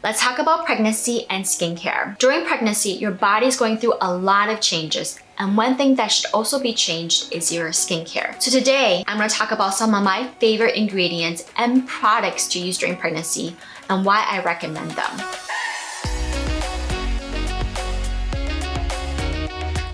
Let's talk about pregnancy and skincare. During pregnancy, your body is going through a lot of changes. And one thing that should also be changed is your skincare. So today, I'm going to talk about some of my favorite ingredients and products to use during pregnancy and why I recommend them.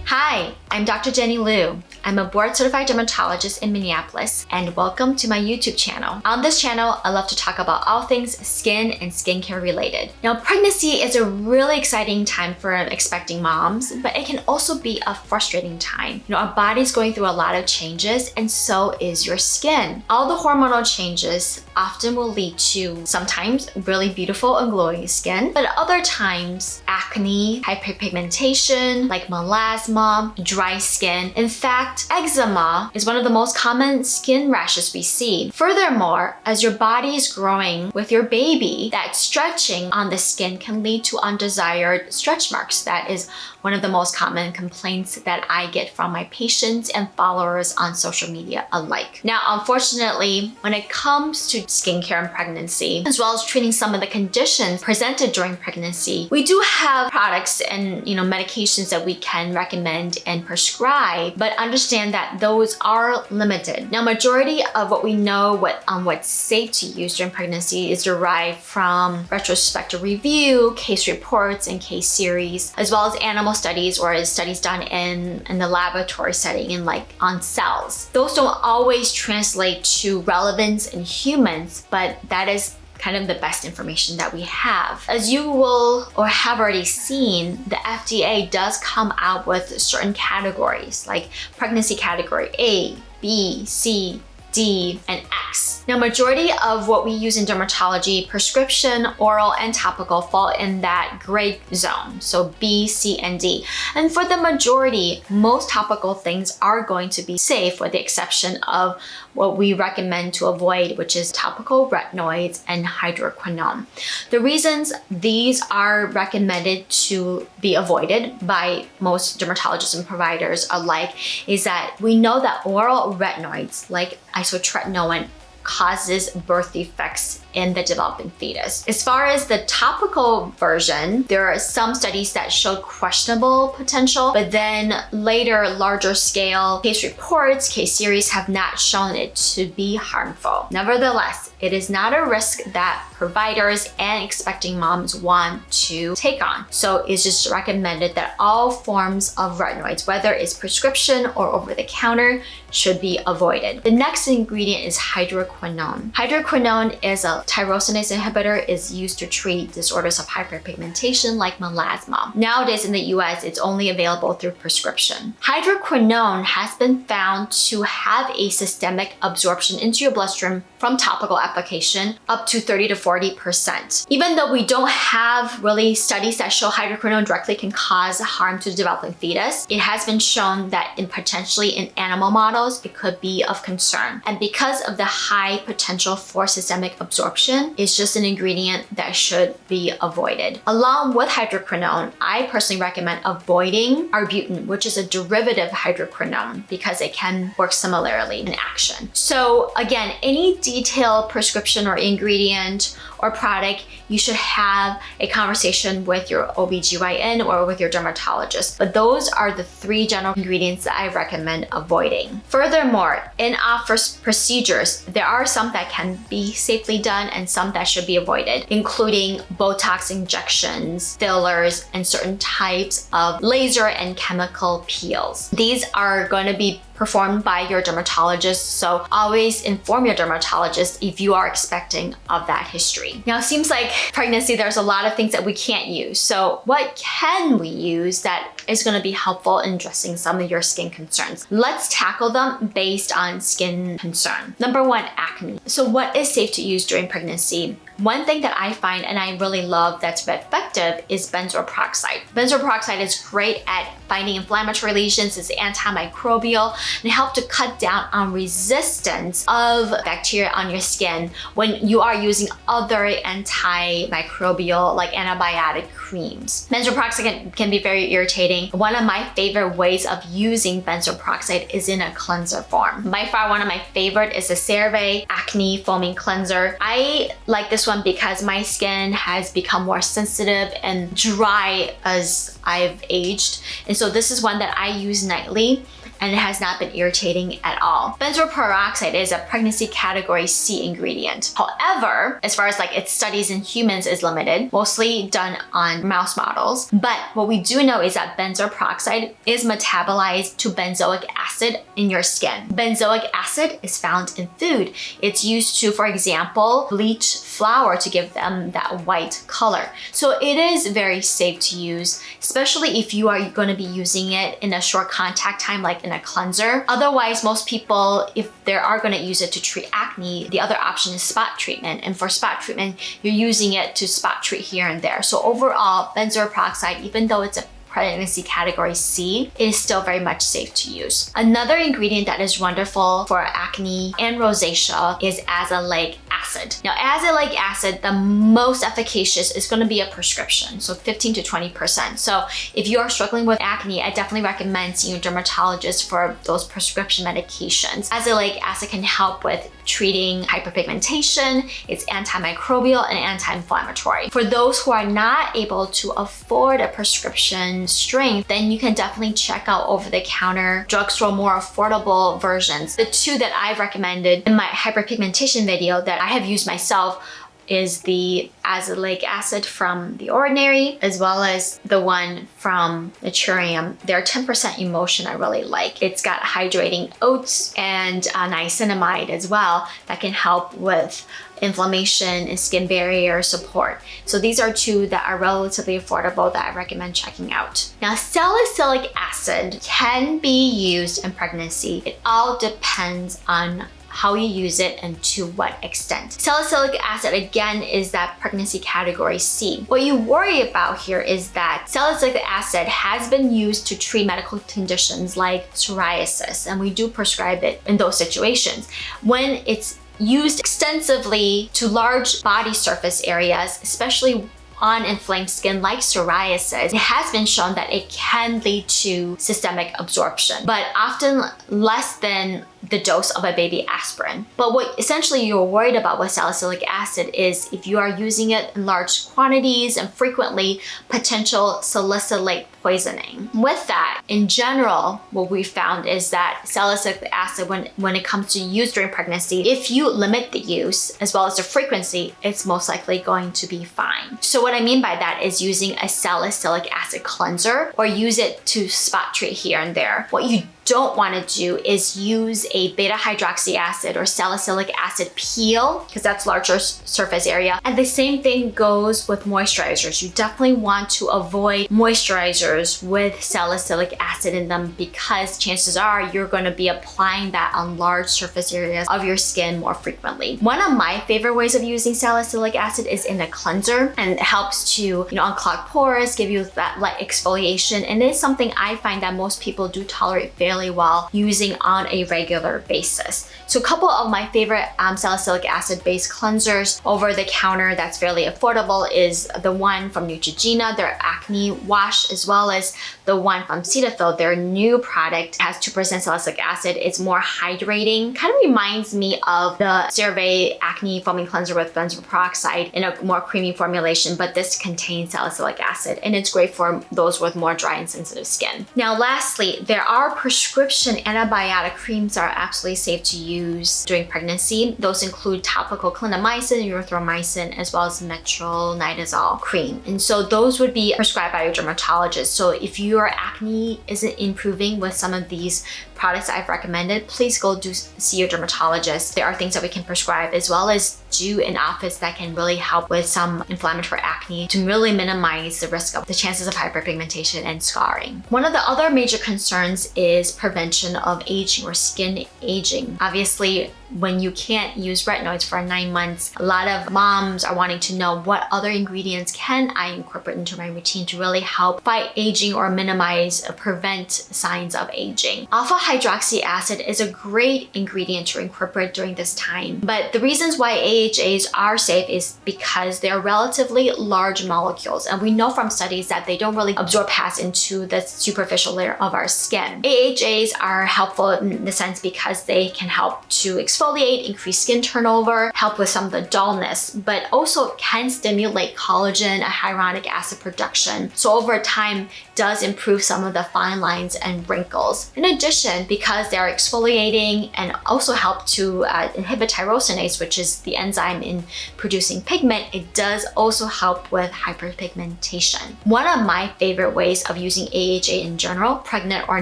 Hi, I'm Dr. Jenny Liu. I'm a board-certified dermatologist in Minneapolis, and welcome to my YouTube channel. On this channel, I love to talk about all things skin and skincare related. Now, pregnancy is a really exciting time for expecting moms, but it can also be a frustrating time. Our body's going through a lot of changes, and so is your skin. All the hormonal changes often will lead to sometimes really beautiful and glowing skin, but other times acne, hyperpigmentation, like melasma, dry skin. In fact, eczema is one of the most common skin rashes we see. Furthermore, as your body is growing with your baby, that stretching on the skin can lead to undesired stretch marks. That is one of the most common complaints that I get from my patients and followers on social media alike. Now, unfortunately, when it comes to skincare and pregnancy, as well as treating some of the conditions presented during pregnancy, we do have products and medications that we can recommend and prescribe, but understand that those are limited. Now, majority of what we know what's safe to use during pregnancy is derived from retrospective review, case reports, and case series, as well as animal studies or studies done in the laboratory setting and on cells. Those don't always translate to relevance in humans, but that is kind of the best information that we have. As you will or have already seen, the FDA does come out with certain categories like pregnancy category A, B, C, D, and X. Now, majority of what we use in dermatology, prescription, oral, and topical fall in that gray zone, so B, C, and D. And for the majority, most topical things are going to be safe with the exception of what we recommend to avoid, which is topical retinoids and hydroquinone. The reasons these are recommended to be avoided by most dermatologists and providers alike is that we know that oral retinoids like isotretinoin causes birth defects in the developing fetus. As far as the topical version, there are some studies that showed questionable potential, but then later larger scale case reports, case series have not shown it to be harmful. Nevertheless, it is not a risk that providers and expecting moms want to take on. So it's just recommended that all forms of retinoids, whether it's prescription or over the counter, should be avoided. The next ingredient is hydroquinone. Hydroquinone is a tyrosinase inhibitor, is used to treat disorders of hyperpigmentation like melasma. Nowadays in the US, it's only available through prescription. Hydroquinone has been found to have a systemic absorption into your bloodstream from topical application up to 30 to 40%. Even though we don't have really studies that show hydroquinone directly can cause harm to the developing fetus, it has been shown that potentially in animal models, it could be of concern. And because of the high potential for systemic absorption, it's just an ingredient that should be avoided. Along with hydroquinone, I personally recommend avoiding arbutin, which is a derivative of hydroquinone because it can work similarly in action. So again, any detailed prescription or ingredient or product, you should have a conversation with your OBGYN or with your dermatologist. But those are the three general ingredients that I recommend avoiding. Furthermore, in office procedures, there are some that can be safely done and some that should be avoided, including Botox injections, fillers, and certain types of laser and chemical peels. These are going to be performed by your dermatologist, so always inform your dermatologist if you are expecting of that history. Now, it seems like pregnancy, there's a lot of things that we can't use. So what can we use that is going to be helpful in addressing some of your skin concerns? Let's tackle them based on skin concern. Number one, acne. So what is safe to use during pregnancy? One thing that I find and I really love that's effective is benzoyl peroxide. Benzoyl peroxide is great at fighting inflammatory lesions, it's antimicrobial, and it helps to cut down on resistance of bacteria on your skin when you are using other antimicrobial like antibiotic creams. Benzoyl peroxide can be very irritating. One of my favorite ways of using benzoyl peroxide is in a cleanser form. By far, one of my favorite is the CeraVe Acne Foaming Cleanser. I like this one because my skin has become more sensitive and dry as I've aged. And so this is one that I use nightly, and it has not been irritating at all. Benzoyl peroxide is a pregnancy category C ingredient. However, as far as like its studies in humans is limited, mostly done on mouse models. But what we do know is that benzoyl peroxide is metabolized to benzoic acid in your skin. Benzoic acid is found in food. It's used to, for example, bleach flour to give them that white color. So it is very safe to use, especially if you are going to be using it in a short contact time, like in a cleanser. Otherwise, most people, if they are going to use it to treat acne, the other option is spot treatment. And for spot treatment, you're using it to spot treat here and there. So overall, benzoyl peroxide, even though it's a pregnancy category C, is still very much safe to use. Another ingredient that is wonderful for acne and rosacea is azelaic acid. Now, azelaic acid, the most efficacious is going to be a prescription, so 15 to 20%. So if you are struggling with acne, I definitely recommend seeing a dermatologist for those prescription medications. Azelaic acid can help with treating hyperpigmentation, it's antimicrobial and anti-inflammatory. For those who are not able to afford a prescription strength, then you can definitely check out over-the-counter drugstore more affordable versions. The two that I've recommended in my hyperpigmentation video that I have used myself is the azelaic acid from The Ordinary, as well as the one from Naturium. Their 10% emulsion I really like. It's got hydrating oats and niacinamide as well that can help with inflammation and skin barrier support. So these are two that are relatively affordable that I recommend checking out. Now, salicylic acid can be used in pregnancy. It all depends on how you use it and to what extent. Salicylic acid, again, is that pregnancy category C. What you worry about here is that salicylic acid has been used to treat medical conditions like psoriasis, and we do prescribe it in those situations. When it's used extensively to large body surface areas, especially on inflamed skin like psoriasis, it has been shown that it can lead to systemic absorption, but often less than the dose of a baby aspirin. But what essentially you're worried about with salicylic acid is if you are using it in large quantities and frequently, potential salicylic poisoning. With that, in general, what we found is that salicylic acid, when it comes to use during pregnancy, if you limit the use as well as the frequency, it's most likely going to be fine. So what I mean by that is using a salicylic acid cleanser or use it to spot treat here and there. What you don't want to do is use a beta hydroxy acid or salicylic acid peel, because that's larger surface area. And the same thing goes with moisturizers. You definitely want to avoid moisturizers with salicylic acid in them, because chances are you're going to be applying that on large surface areas of your skin more frequently. One of my favorite ways of using salicylic acid is in a cleanser, and it helps to unclog pores, give you that light exfoliation, and it's something I find that most people do tolerate fairly well using on a regular basis. So a couple of my favorite salicylic acid based cleansers over the counter that's fairly affordable is the one from Neutrogena, their acne wash, as well as the one from Cetaphil, their new product has 2% salicylic acid. It's more hydrating, kind of reminds me of the CeraVe acne foaming cleanser with benzoyl peroxide in a more creamy formulation, but this contains salicylic acid and it's great for those with more dry and sensitive skin. Now lastly, there are prescription antibiotic creams that are absolutely safe to use during pregnancy. Those include topical clindamycin, erythromycin, as well as metronidazole cream. And so those would be prescribed by your dermatologist. So if your acne isn't improving with some of these products I've recommended, please go see your dermatologist. There are things that we can prescribe as well as do in office that can really help with some inflammatory acne to really minimize the risk of the chances of hyperpigmentation and scarring. One of the other major concerns is prevention of aging or skin aging. Obviously, when you can't use retinoids for 9 months, a lot of moms are wanting to know what other ingredients can I incorporate into my routine to really help fight aging or minimize or prevent signs of aging. Alpha hydroxy acid is a great ingredient to incorporate during this time, but the reasons why AHAs are safe is because they're relatively large molecules, and we know from studies that they don't really absorb past into the superficial layer of our skin. AHAs are helpful in the sense because they can help to exfoliate exfoliate, increase skin turnover, help with some of the dullness, but also can stimulate collagen and hyaluronic acid production. So over time, does improve some of the fine lines and wrinkles. In addition, because they are exfoliating and also help to inhibit tyrosinase, which is the enzyme in producing pigment, it does also help with hyperpigmentation. One of my favorite ways of using AHA in general, pregnant or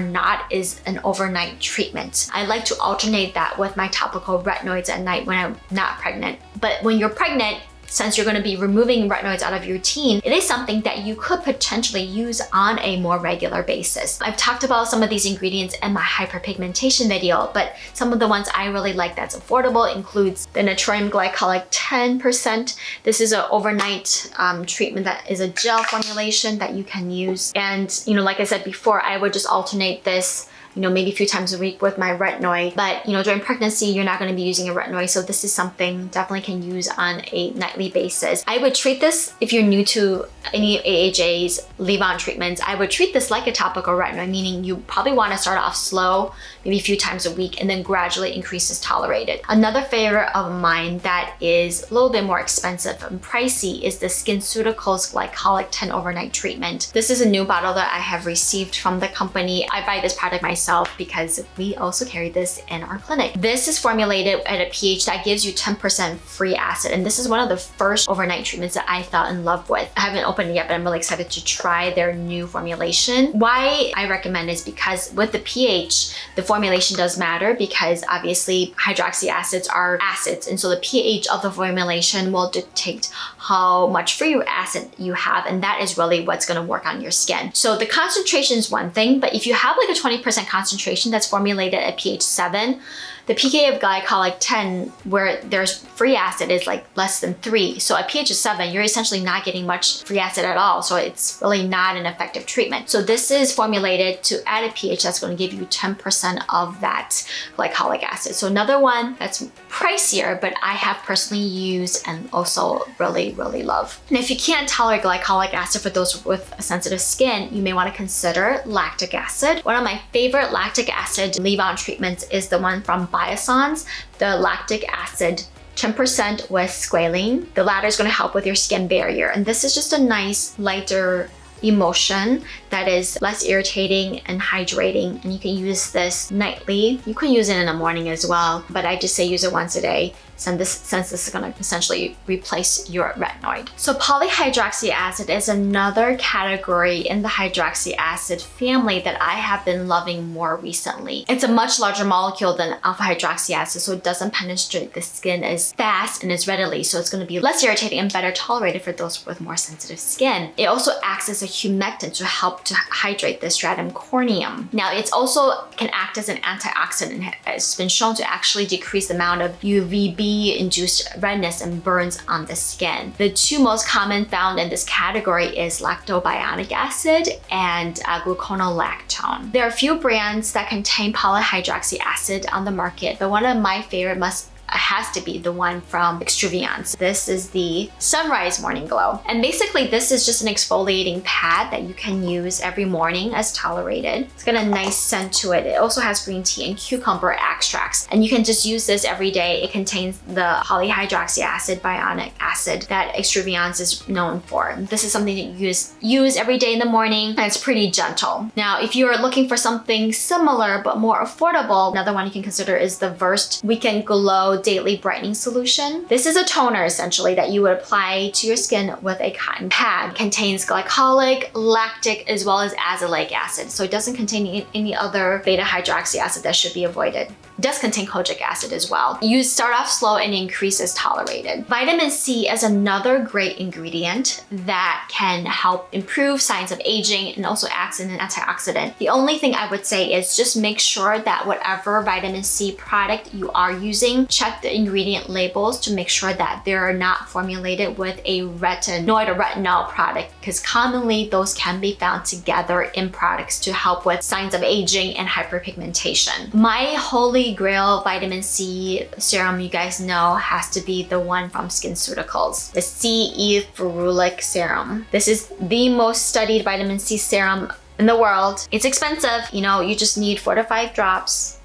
not, is an overnight treatment. I like to alternate that with my topical retinoids at night when I'm not pregnant. But when you're pregnant, since you're going to be removing retinoids out of your routine, it is something that you could potentially use on a more regular basis. I've talked about some of these ingredients in my hyperpigmentation video, but some of the ones I really like that's affordable includes the Natrium Glycolic 10%. This is an overnight treatment that is a gel formulation that you can use. And, like I said before, I would just alternate this maybe a few times a week with my retinoid. But, during pregnancy, you're not going to be using a retinoid. So this is something definitely can use on a nightly basis. I would treat this, if you're new to any AHA's leave-on treatments, I would treat this like a topical retinoid, meaning you probably want to start off slow, maybe a few times a week, and then gradually increase as tolerated. Another favorite of mine that is a little bit more expensive and pricey is the SkinCeuticals Glycolic 10 Overnight Treatment. This is a new bottle that I have received from the company. I buy this product myself because we also carry this in our clinic. This is formulated at a pH that gives you 10% free acid, and this is one of the first overnight treatments that I fell in love with. I haven't opened it yet, but I'm really excited to try their new formulation. Why I recommend is because with the pH, the formulation does matter, because obviously hydroxy acids are acids, and so the pH of the formulation will dictate how much free acid you have, and that is really what's going to work on your skin. So the concentration is one thing, but if you have like a 20% concentration that's formulated at pH 7, the pK of glycolic 10, where there's free acid, is like less than 3. So at pH of 7, you're essentially not getting much free acid at all. So it's really not an effective treatment. So this is formulated to add a pH that's going to give you 10% of that glycolic acid. So another one that's pricier, but I have personally used and also really, really love. And if you can't tolerate glycolic acid, for those with sensitive skin, you may want to consider lactic acid. One of my favorite lactic acid leave-on treatments is the one from Biossance, the lactic acid 10% with squalene. The latter is going to help with your skin barrier, and this is just a nice lighter emulsion that is less irritating and hydrating, and you can use this nightly. You can use it in the morning as well, but I just say use it once a day since this is going to essentially replace your retinoid. So polyhydroxy acid is another category in the hydroxy acid family that I have been loving more recently. It's a much larger molecule than alpha hydroxy acid, so it doesn't penetrate the skin as fast and as readily, so it's going to be less irritating and better tolerated for those with more sensitive skin. It also acts as a humectant to help to hydrate the stratum corneum. Now, it's also can act as an antioxidant. It's been shown to actually decrease the amount of UVB-induced redness and burns on the skin. The two most common found in this category is lactobionic acid and gluconolactone. There are a few brands that contain polyhydroxy acid on the market, but one of my favorite has to be the one from Extravagance. This is the Sunrise Morning Glow. And basically this is just an exfoliating pad that you can use every morning as tolerated. It's got a nice scent to it. It also has green tea and cucumber extracts. And you can just use this every day. It contains the polyhydroxy acid, bionic acid that Extravagance is known for. This is something that you use every day in the morning, and it's pretty gentle. Now, if you're looking for something similar but more affordable, another one you can consider is the Versed Weekend Glow Daily Brightening Solution. This is a toner essentially that you would apply to your skin with a cotton pad. It contains glycolic, lactic, as well as azelaic acid. So it doesn't contain any other beta hydroxy acid that should be avoided. It does contain kojic acid as well. You start off slow and increase as tolerated. Vitamin C is another great ingredient that can help improve signs of aging and also acts as an antioxidant. The only thing I would say is just make sure that whatever vitamin C product you are using, check the ingredient labels to make sure that they're not formulated with a retinoid or retinol product, because commonly those can be found together in products to help with signs of aging and hyperpigmentation. My holy grail vitamin C serum, you guys know, has to be the one from SkinCeuticals, the CE Ferulic Serum. This is the most studied vitamin C serum in the world. It's expensive, you just need 4 to 5 drops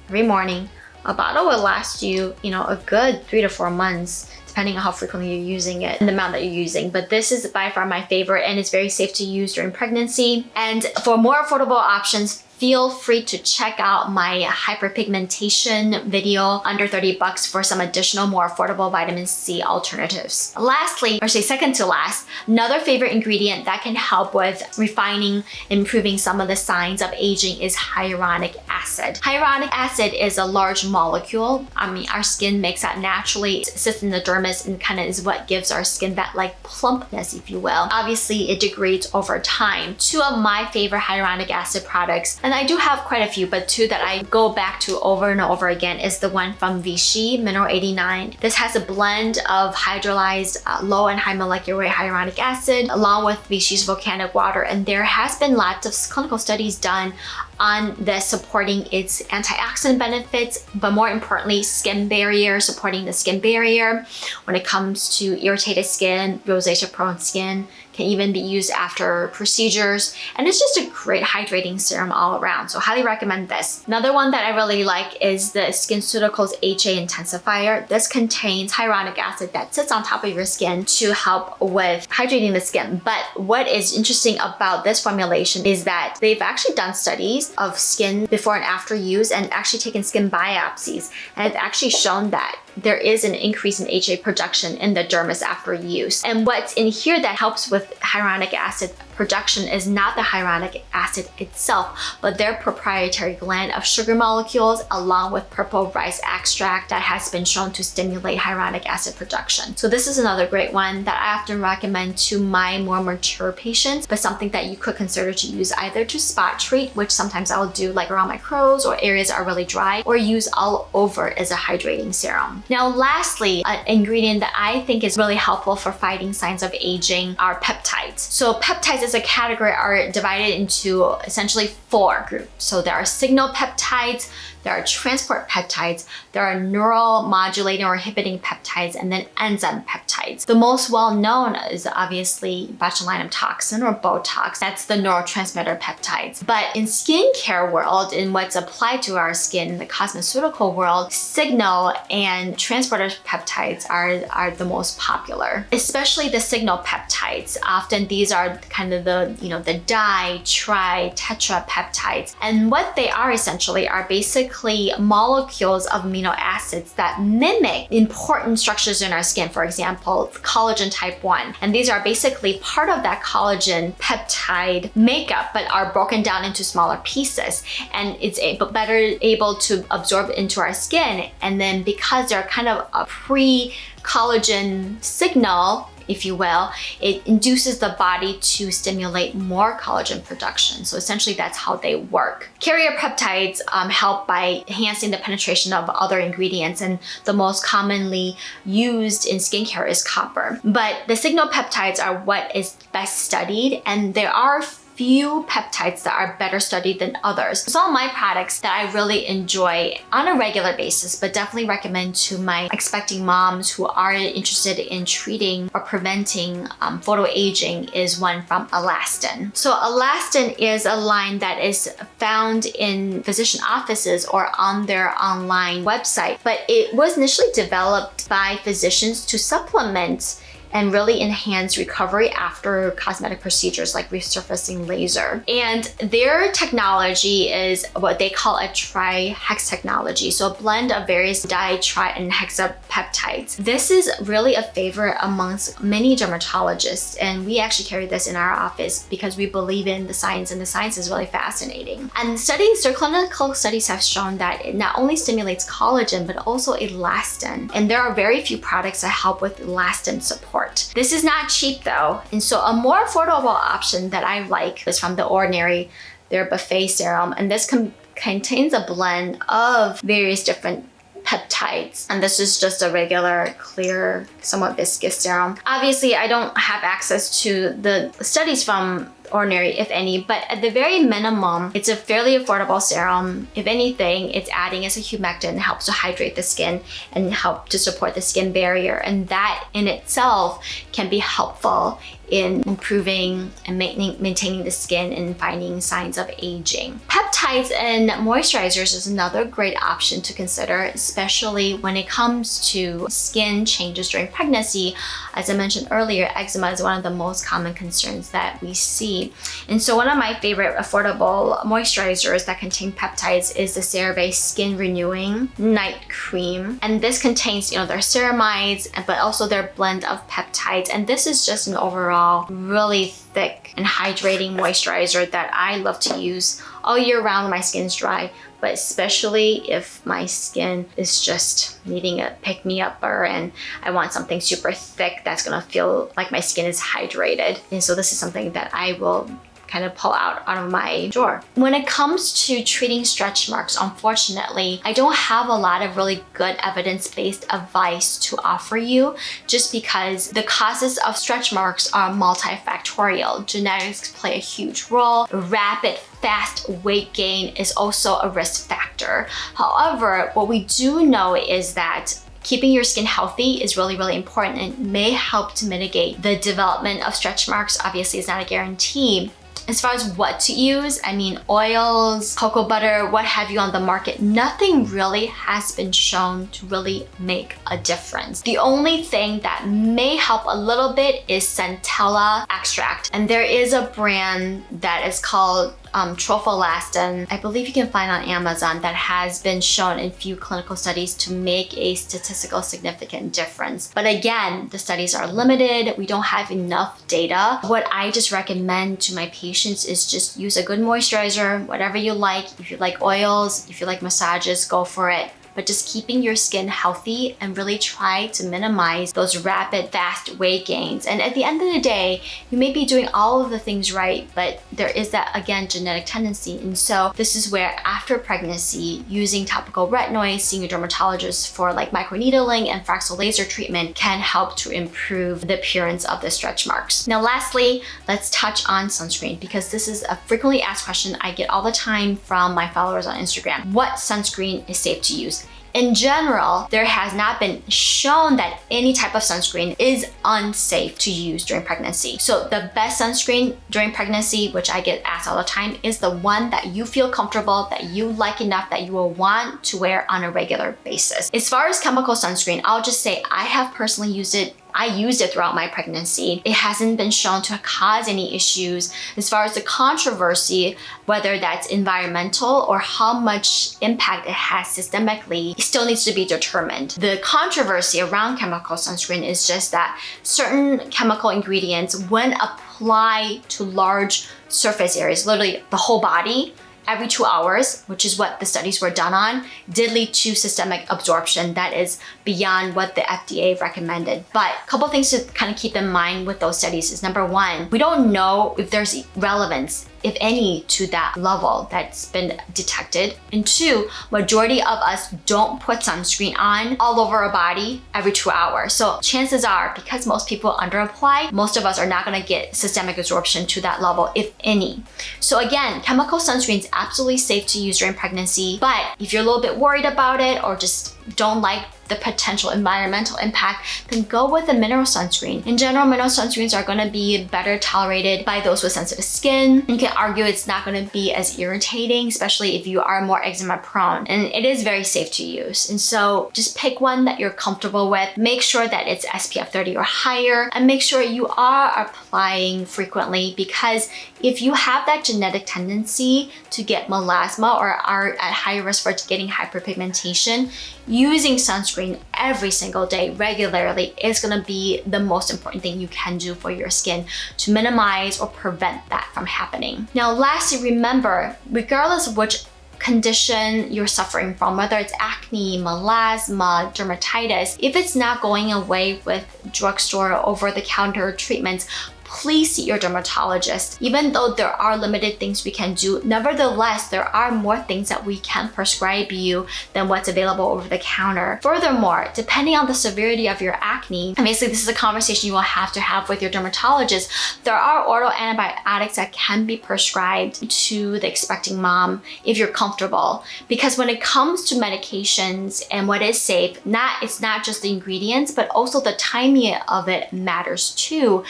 every morning A bottle will last you, a good 3 to 4 months, depending on how frequently you're using it and the amount that you're using. But this is by far my favorite, and it's very safe to use during pregnancy. And for more affordable options, feel free to check out my hyperpigmentation video under 30 bucks for some additional more affordable vitamin C alternatives. Lastly, or say second to last, another favorite ingredient that can help with refining, improving some of the signs of aging is hyaluronic acid. Hyaluronic acid is a large molecule. Our skin makes that naturally. It sits in the dermis and kind of is what gives our skin that like plumpness, if you will. Obviously, it degrades over time. Two of my favorite hyaluronic acid products, and I do have quite a few, but two that I go back to over and over again is the one from Vichy, Mineral 89. This has a blend of hydrolyzed low and high molecular weight hyaluronic acid along with Vichy's volcanic water, and there has been lots of clinical studies done on this supporting its antioxidant benefits, but more importantly, skin barrier, supporting the skin barrier when it comes to irritated skin, rosacea prone skin, can even be used after procedures. And it's just a great hydrating serum all around. So highly recommend this. Another one that I really like is the SkinCeuticals HA Intensifier. This contains hyaluronic acid that sits on top of your skin to help with hydrating the skin. But what is interesting about this formulation is that they've actually done studies of skin before and after use and actually taken skin biopsies. And it's actually shown that there is an increase in HA production in the dermis after use. And what's in here that helps with hyaluronic acid production is not the hyaluronic acid itself, but their proprietary blend of sugar molecules along with purple rice extract that has been shown to stimulate hyaluronic acid production. So this is another great one that I often recommend to my more mature patients, but something that you could consider to use either to spot treat, which sometimes I'll do like around my crow's or areas that are really dry, or use all over as a hydrating serum. Now, lastly, an ingredient that I think is really helpful for fighting signs of aging are peptides. So peptides as a category are divided into essentially 4 groups. So there are signal peptides, there are transport peptides, there are neuromodulating or inhibiting peptides, and then enzyme peptides. The most well-known is obviously botulinum toxin or Botox. That's the neurotransmitter peptides. But in skincare world, in what's applied to our skin, in the cosmeceutical world, signal and transporter peptides are the most popular, especially the signal peptides. Often these are kind of the di, tri, tetra peptides. And what they are essentially are basically molecules of amino acids that mimic important structures in our skin, for example, collagen type 1. And these are basically part of that collagen peptide makeup, but are broken down into smaller pieces. And it's better able to absorb into our skin. And then because they're kind of a pre-collagen signal, if you will, it induces the body to stimulate more collagen production. So essentially that's how they work. Carrier peptides help by enhancing the penetration of other ingredients, and the most commonly used in skincare is copper. But the signal peptides are what is best studied, and there are few peptides that are better studied than others. Some of my products that I really enjoy on a regular basis, but definitely recommend to my expecting moms who are interested in treating or preventing photoaging, is one from Alastin. So Alastin is a line that is found in physician offices or on their online website, but it was initially developed by physicians to supplement and really enhance recovery after cosmetic procedures like resurfacing laser. And their technology is what they call a tri-hex technology, so a blend of various di, tri, and hexapeptides. This is really a favorite amongst many dermatologists, and we actually carry this in our office because we believe in the science, and the science is really fascinating. And their clinical studies have shown that it not only stimulates collagen, but also elastin. And there are very few products that help with elastin support. This is not cheap though, and so a more affordable option that I like is from The Ordinary, their buffet serum, and this contains a blend of various different peptides, and this is just a regular clear, somewhat viscous serum. Obviously, I don't have access to the studies from Ordinary, if any, but at the very minimum, it's a fairly affordable serum. If anything, it's adding as a humectant, helps to hydrate the skin and help to support the skin barrier, and that in itself can be helpful in improving and maintaining the skin and finding signs of aging. Peptides Peptides and moisturizers is another great option to consider, especially when it comes to skin changes during pregnancy. As I mentioned earlier, eczema is one of the most common concerns that we see. And so one of my favorite affordable moisturizers that contain peptides is the CeraVe Skin Renewing Night Cream. And this contains, their ceramides, but also their blend of peptides. And this is just an overall really thick and hydrating moisturizer that I love to use all year round when my skin is dry, but especially if my skin is just needing a pick-me-upper and I want something super thick that's gonna feel like my skin is hydrated. And so this is something that I will kind of pull out of my drawer. When it comes to treating stretch marks, unfortunately, I don't have a lot of really good evidence-based advice to offer you, just because the causes of stretch marks are multifactorial. Genetics play a huge role. Rapid fast weight gain is also a risk factor. However, what we do know is that keeping your skin healthy is really, really important and may help to mitigate the development of stretch marks. Obviously, it's not a guarantee. As far as what to use, oils, cocoa butter, what have you on the market, nothing really has been shown to really make a difference. The only thing that may help a little bit is centella extract. And there is a brand that is called Trofolastin, I believe you can find on Amazon, that has been shown in few clinical studies to make a statistical significant difference. But again, the studies are limited. We don't have enough data. What I just recommend to my patients is just use a good moisturizer, whatever you like. If you like oils, if you like massages, go for it. But just keeping your skin healthy and really try to minimize those rapid, fast weight gains. And at the end of the day, you may be doing all of the things right, but there is that, again, genetic tendency. And so this is where after pregnancy, using topical retinoids, seeing a dermatologist for like microneedling and Fraxel laser treatment can help to improve the appearance of the stretch marks. Now, lastly, let's touch on sunscreen, because this is a frequently asked question I get all the time from my followers on Instagram. What sunscreen is safe to use? In general, there has not been shown that any type of sunscreen is unsafe to use during pregnancy. So the best sunscreen during pregnancy, which I get asked all the time, is the one that you feel comfortable, that you like enough that you will want to wear on a regular basis. As far as chemical sunscreen, I'll just say I have personally used it. I used it throughout my pregnancy. It hasn't been shown to cause any issues. As far as the controversy, whether that's environmental or how much impact it has systemically, it still needs to be determined. The controversy around chemical sunscreen is just that certain chemical ingredients, when applied to large surface areas, literally the whole body, every 2 hours, which is what the studies were done on, did lead to systemic absorption that is beyond what the FDA recommended. But a couple things to kind of keep in mind with those studies is, number one, we don't know if there's relevance, if any, to that level that's been detected. And two, majority of us don't put sunscreen on all over our body every 2 hours. So chances are, because most people underapply, most of us are not gonna get systemic absorption to that level, if any. So again, chemical sunscreen is absolutely safe to use during pregnancy, but if you're a little bit worried about it or just don't like the potential environmental impact, then go with a mineral sunscreen. In general, mineral sunscreens are gonna be better tolerated by those with sensitive skin. You can argue it's not gonna be as irritating, especially if you are more eczema prone, and it is very safe to use. And so just pick one that you're comfortable with. Make sure that it's SPF 30 or higher, and make sure you are applying frequently, because if you have that genetic tendency to get melasma or are at high risk for getting hyperpigmentation, using sunscreen every single day regularly is gonna be the most important thing you can do for your skin to minimize or prevent that from happening. Now, lastly, remember, regardless of which condition you're suffering from, whether it's acne, melasma, dermatitis, if it's not going away with drugstore or over-the-counter treatments, please see your dermatologist. Even though there are limited things we can do, nevertheless, there are more things that we can prescribe you than what's available over the counter. Furthermore, depending on the severity of your acne, and basically this is a conversation you will have to have with your dermatologist, there are oral antibiotics that can be prescribed to the expecting mom if you're comfortable. Because when it comes to medications and what is safe, it's not just the ingredients, but also the timing of it matters too.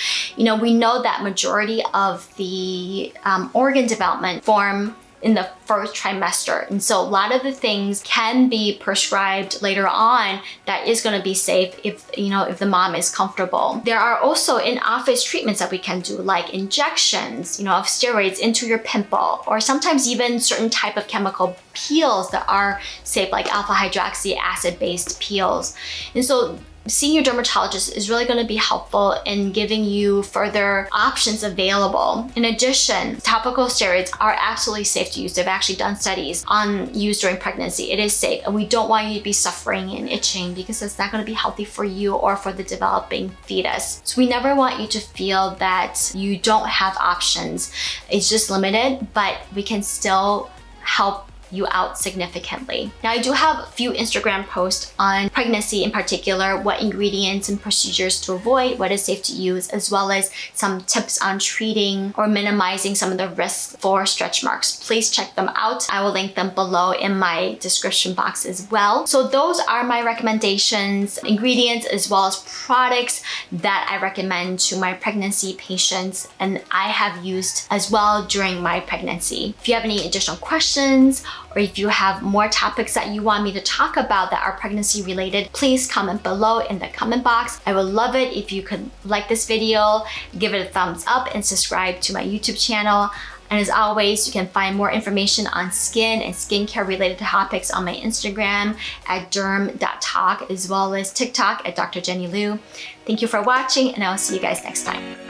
We know that majority of the organ development form in the first trimester. And so a lot of the things can be prescribed later on that is going to be safe if the mom is comfortable. There are also in-office treatments that we can do, like injections, of steroids into your pimple, or sometimes even certain type of chemical peels that are safe, like alpha hydroxy acid based peels. And so seeing your dermatologist is really going to be helpful in giving you further options available. In addition, topical steroids are absolutely safe to use. They've actually done studies on use during pregnancy. It is safe, and we don't want you to be suffering and itching because it's not going to be healthy for you or for the developing fetus. So we never want you to feel that you don't have options. It's just limited, but we can still help you out significantly. Now, I do have a few Instagram posts on pregnancy in particular, what ingredients and procedures to avoid, what is safe to use, as well as some tips on treating or minimizing some of the risks for stretch marks. Please check them out. I will link them below in my description box as well. So those are my recommendations, ingredients, as well as products that I recommend to my pregnancy patients and I have used as well during my pregnancy. If you have any additional questions, or if you have more topics that you want me to talk about that are pregnancy related, please comment below in the comment box. I would love it if you could like this video, give it a thumbs up, and subscribe to my YouTube channel. And as always, you can find more information on skin and skincare related topics on my Instagram at derm.talk, as well as TikTok at Dr. Jenny Liu. Thank you for watching, and I will see you guys next time.